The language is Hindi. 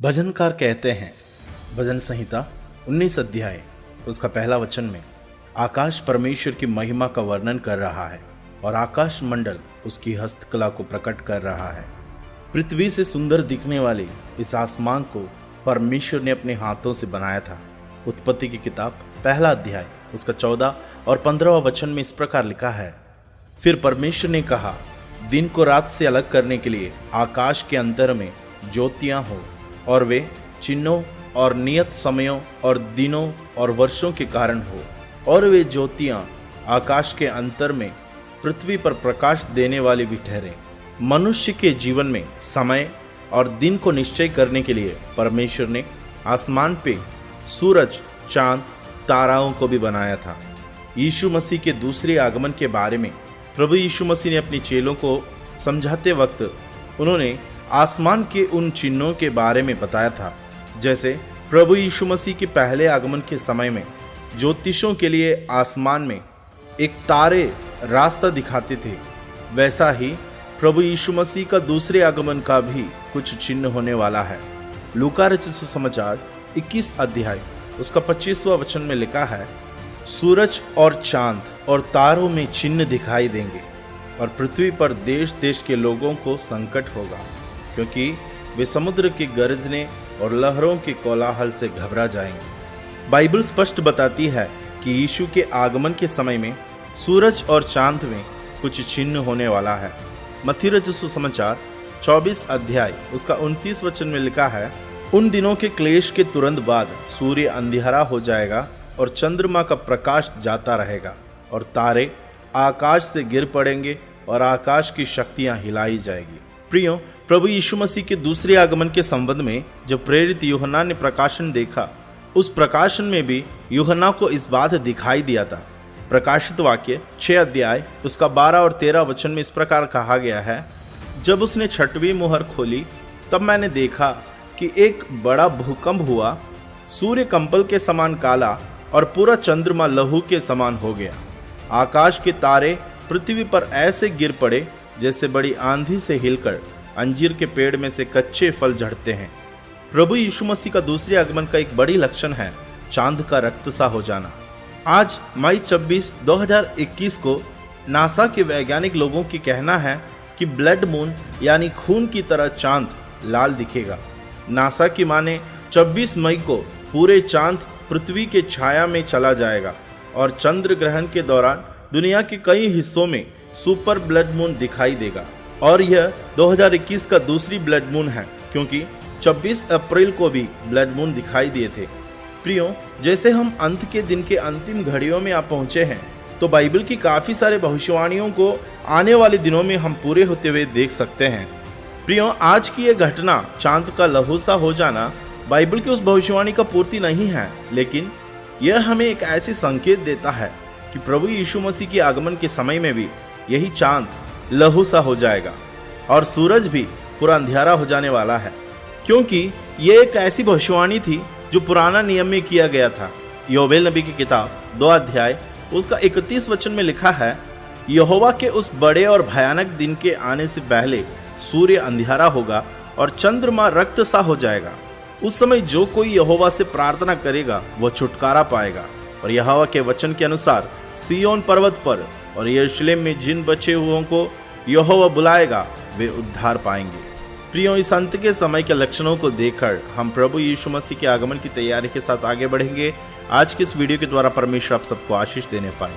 भजनकार कहते हैं, भजन संहिता 19 अध्याय उसका पहला वचन में आकाश परमेश्वर की महिमा का वर्णन कर रहा है और आकाश मंडल उसकी हस्तकला को प्रकट कर रहा है। पृथ्वी से सुंदर दिखने वाले इस आसमान को परमेश्वर ने अपने हाथों से बनाया था। उत्पत्ति की किताब पहला अध्याय उसका 14 और 15वां वचन में इस प्रकार लिखा है, फिर परमेश्वर ने कहा, दिन को रात से अलग करने के लिए आकाश के अंतर में ज्योतियां हो, और वे चिन्हों और नियत समयों और दिनों और वर्षों के कारण हो, और वे ज्योतियां आकाश के अंतर में पृथ्वी पर प्रकाश देने वाली भी ठहरे। मनुष्य के जीवन में समय और दिन को निश्चय करने के लिए परमेश्वर ने आसमान पे सूरज, चांद, ताराओं को भी बनाया था। यीशु मसीह के दूसरे आगमन के बारे में प्रभु यीशु मसीह ने अपने चेलों को समझाते वक्त उन्होंने आसमान के उन चिन्हों के बारे में बताया था। जैसे प्रभु यीशु मसीह के पहले आगमन के समय में ज्योतिषों के लिए आसमान में एक तारे रास्ता दिखाते थे, वैसा ही प्रभु यीशु मसीह का दूसरे आगमन का भी कुछ चिन्ह होने वाला है। लूका रचित सुसमाचार 21 अध्याय उसका 25वां वचन में लिखा है, सूरज और चांद और तारों में चिन्ह दिखाई देंगे और पृथ्वी पर देश देश के लोगों को संकट होगा, क्योंकि वे समुद्र के गरजने और लहरों के कोलाहल से घबरा जाएंगे। बाइबल स्पष्ट बताती है कि यीशु के आगमन के समय में सूरज और चांद में कुछ चिन्ह होने वाला है। मत्ती रचित सुसमाचार 24 अध्याय उसका 29 वचन में लिखा है, उन दिनों के क्लेश के तुरंत बाद सूर्य अंधियारा हो जाएगा और चंद्रमा का प्रकाश जाता रहेगा और तारे आकाश से गिर पड़ेंगे और आकाश की शक्तियां हिलाई जाएगी। प्रियो, प्रभु यीशु मसीह के दूसरे आगमन के संबंध में जब प्रेरित यूहन्ना ने प्रकाशन देखा, उस प्रकाशन में भी यूहन्ना को इस बात दिखाई दिया था। प्रकाशित वाक्य 6 अध्याय उसका 12 और 13 वचन में इस प्रकार कहा गया है, जब उसने छठवीं मुहर खोली तब मैंने देखा कि एक बड़ा भूकंप हुआ, सूर्य कंपल के समान काला और पूरा चंद्रमा लहू के समान हो गया। आकाश के तारे पृथ्वी पर ऐसे गिर पड़े जैसे बड़ी आंधी से हिलकर अंजीर के पेड़ में से कच्चे फल झड़ते हैं। प्रभु यीशु मसीह का दूसरे आगमन का एक बड़ी लक्षण है चांद का रक्त सा हो जाना। आज मई 26, 2021 को नासा के वैज्ञानिक लोगों की कहना है कि ब्लड मून यानी खून की तरह चांद लाल दिखेगा। नासा की माने 26 मई को पूरे चांद पृथ्वी के छाया में चला जाएगा और चंद्र ग्रहण के दौरान दुनिया के कई हिस्सों में सुपर ब्लड मून दिखाई देगा। और यह 2021 का दूसरी ब्लड मून है, क्योंकि 26 अप्रैल को भी ब्लड मून दिखाई दिए थे। प्रियो, जैसे हम अंत के दिन के अंतिम घड़ियों में आ पहुंचे हैं, तो बाइबल की काफ़ी सारे भविष्यवाणियों को आने वाले दिनों में हम पूरे होते हुए देख सकते हैं। प्रियो, आज की यह घटना चांद का लहू सा हो जाना बाइबल की उस भविष्यवाणी का पूर्ति नहीं है, लेकिन यह हमें एक ऐसी संकेत देता है कि प्रभु यीशु मसीह के आगमन के समय में भी यही चांद लहू सा हो जाएगा और सूरज भी पूरा अंधियारा हो जाने वाला है, क्योंकि यह एक ऐसी भविष्यवाणी थी जो पुराना नियम में किया गया था। योवेल नबी की किताब 2 अध्याय उसका 31 वचन में लिखा है, यहोवा के उस बड़े और भयानक दिन के आने से पहले सूर्य अंधियारा होगा और चंद्रमा रक्त सा हो जाएगा। उस समय जो कोई यहोवा से प्रार्थना करेगा वह छुटकारा पाएगा और यहोवा के वचन के अनुसार सिय्योन पर्वत पर और यरूशलेम में जिन बचे हुओं को यहोवा बुलाएगा वे उद्धार पाएंगे। प्रियो, इस अंत के समय के लक्षणों को देखकर हम प्रभु यीशु मसीह के आगमन की तैयारी के साथ आगे बढ़ेंगे। आज के इस वीडियो के द्वारा परमेश्वर आप सबको आशीष देने पाए।